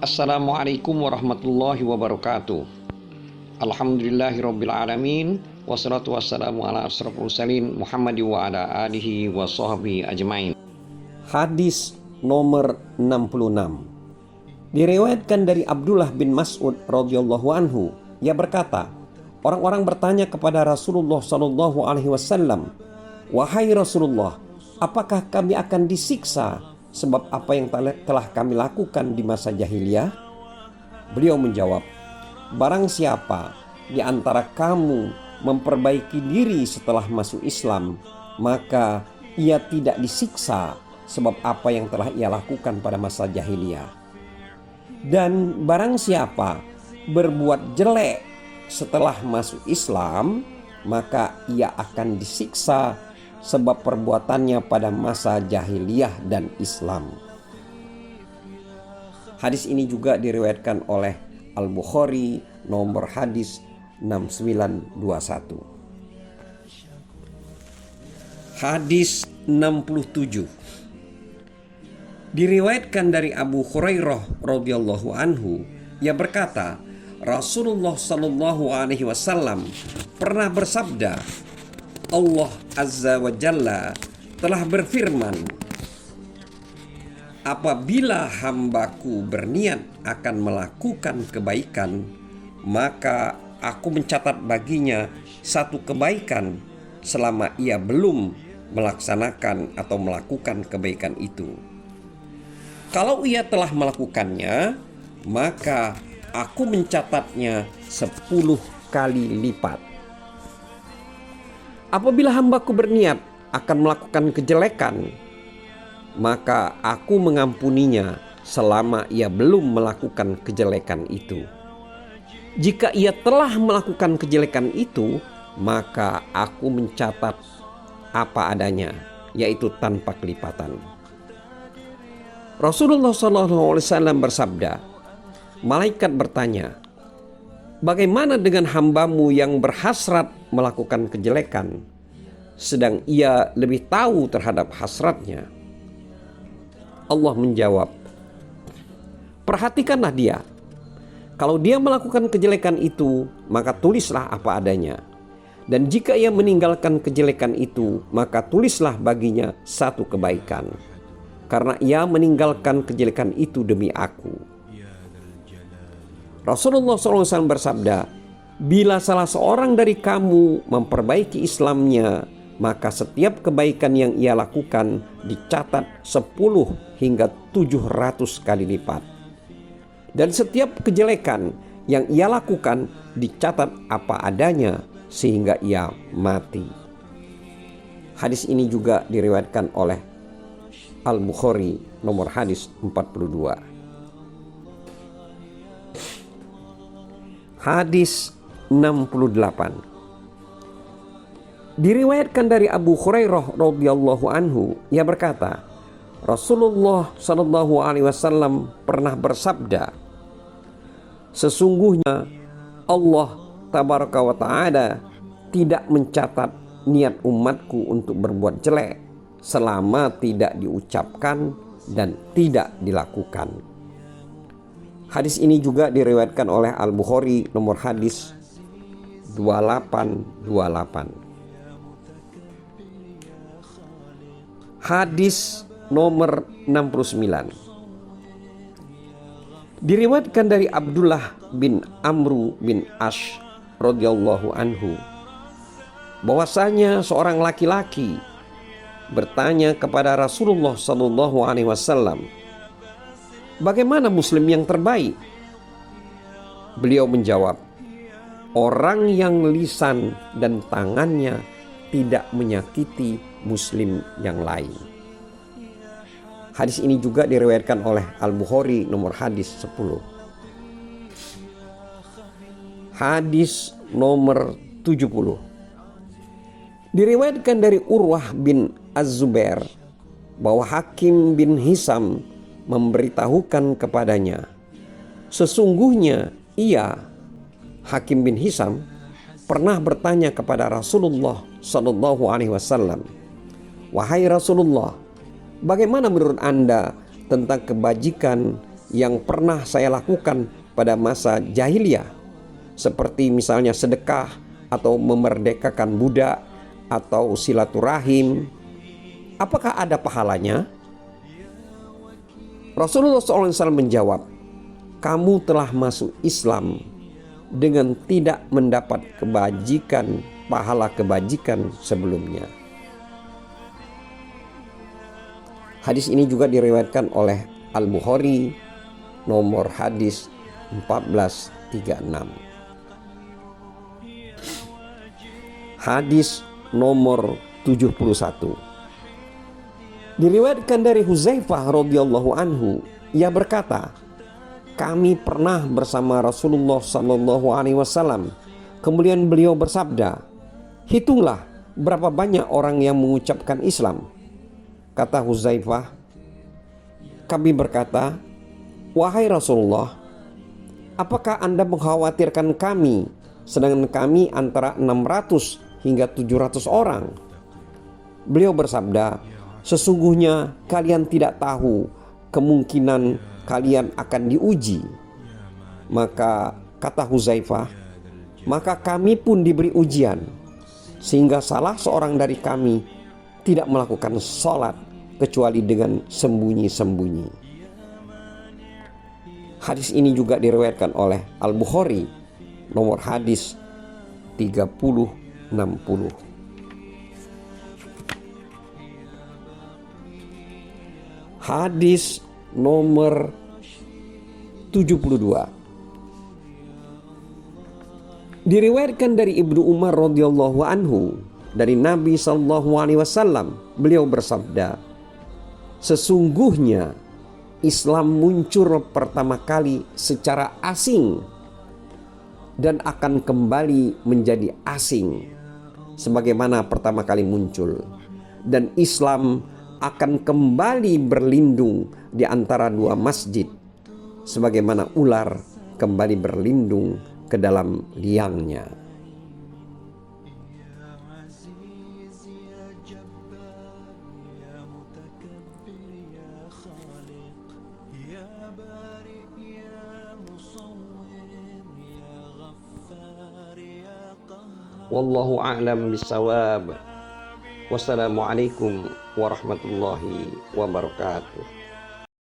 Assalamualaikum warahmatullahi wabarakatuh. Alhamdulillahirabbil alamin wassalatu wassalamu ala asyrofil mursalin Muhammad wa ala alihi wa sahbihi ajmain. Hadis nomor 66 diriwayatkan dari Abdullah bin Mas'ud radhiyallahu anhu. Ia berkata, orang-orang bertanya kepada Rasulullah sallallahu alaihi wasallam, "Wahai Rasulullah, apakah kami akan disiksa sebab apa yang telah kami lakukan di masa jahiliyah?" Beliau menjawab, "Barang siapa di antara kamu memperbaiki diri setelah masuk Islam, maka ia tidak disiksa sebab apa yang telah ia lakukan pada masa jahiliyah. Dan barang siapa berbuat jelek setelah masuk Islam, maka ia akan disiksa sebab perbuatannya pada masa jahiliyah dan Islam." Hadis ini juga diriwayatkan oleh Al-Bukhari nomor hadis 6921. Hadis 67 diriwayatkan dari Abu Hurairah radhiyallahu anhu. Ia berkata, Rasulullah sallallahu alaihi wasallam pernah bersabda, Allah Azza wa Jalla telah berfirman, apabila hambaku berniat akan melakukan kebaikan, maka aku mencatat baginya satu kebaikan selama ia belum melaksanakan atau melakukan kebaikan itu. Kalau ia telah melakukannya, maka aku mencatatnya 10 kali lipat. Apabila hambaku berniat akan melakukan kejelekan, maka aku mengampuninya selama ia belum melakukan kejelekan itu. Jika ia telah melakukan kejelekan itu, maka aku mencatat apa adanya, yaitu tanpa kelipatan. Rasulullah SAW bersabda, malaikat bertanya, bagaimana dengan hambamu yang berhasrat melakukan kejelekan, sedang ia lebih tahu terhadap hasratnya? Allah menjawab, perhatikanlah dia. Kalau dia melakukan kejelekan itu, maka tulislah apa adanya. Dan jika ia meninggalkan kejelekan itu, maka tulislah baginya satu kebaikan, karena ia meninggalkan kejelekan itu demi aku. Rasulullah SAW bersabda, bila salah seorang dari kamu memperbaiki Islamnya, maka setiap kebaikan yang ia lakukan dicatat 10 hingga 700 kali lipat. Dan setiap kejelekan yang ia lakukan dicatat apa adanya sehingga ia mati. Hadis ini juga diriwayatkan oleh Al-Bukhari nomor hadis 42. Hadis 68 diriwayatkan dari Abu Hurairah radhiyallahu anhu. Ia berkata, Rasulullah sallallahu alaihi wasallam pernah bersabda, sesungguhnya Allah tabaraka wa ta'ala tidak mencatat niat umatku untuk berbuat jelek selama tidak diucapkan dan tidak dilakukan. Hadis ini juga diriwayatkan oleh Al-Bukhari nomor hadis 2828. Hadis nomor 69 diriwayatkan dari Abdullah bin Amru bin Ash radhiyallahu anhu, bahwasanya seorang laki-laki bertanya kepada Rasulullah sallallahu alaihi wasallam, bagaimana muslim yang terbaik? Beliau menjawab, orang yang lisan dan tangannya tidak menyakiti muslim yang lain. Hadis ini juga diriwayatkan oleh Al-Bukhari nomor hadis 10. Hadis nomor 70 diriwayatkan dari Urwah bin Az-Zubair bahwa Hakim bin Hisam memberitahukan kepadanya, sesungguhnya ia, Hakim bin Hisam, pernah bertanya kepada Rasulullah sallallahu alaihi wasallam, wahai Rasulullah, bagaimana menurut Anda tentang kebajikan yang pernah saya lakukan pada masa jahiliyah, seperti misalnya sedekah atau memerdekakan budak atau silaturahim, apakah ada pahalanya? Rasulullah SAW menjawab, kamu telah masuk Islam dengan tidak mendapat kebajikan, pahala kebajikan sebelumnya. Hadis ini juga diriwayatkan oleh Al-Bukhari, nomor hadis 1436. Hadis nomor 71. Diriwayatkan dari Huzaifah radhiyallahu anhu, ia berkata, kami pernah bersama Rasulullah sallallahu alaihi wasallam. Kemudian beliau bersabda, hitunglah berapa banyak orang yang mengucapkan Islam. Kata Huzaifah, kami berkata, wahai Rasulullah, apakah Anda mengkhawatirkan kami, sedangkan kami antara 600 hingga 700 orang? Beliau bersabda, sesungguhnya kalian tidak tahu kemungkinan kalian akan diuji. Maka kata Huzaifah, maka kami pun diberi ujian, sehingga salah seorang dari kami tidak melakukan sholat kecuali dengan sembunyi-sembunyi. Hadis ini juga diriwayatkan oleh Al-Bukhari, nomor hadis 3060. Hadis nomor 72. Diriwayatkan dari Ibnu Umar radhiyallahu anhu dari Nabi sallallahu alaihi wasallam, beliau bersabda, sesungguhnya Islam muncul pertama kali secara asing dan akan kembali menjadi asing sebagaimana pertama kali muncul, dan Islam akan kembali berlindung di antara dua masjid sebagaimana ular kembali berlindung ke dalam liangnya. Wallahu a'lam bissawab. Wassalamualaikum warahmatullahi wabarakatuh.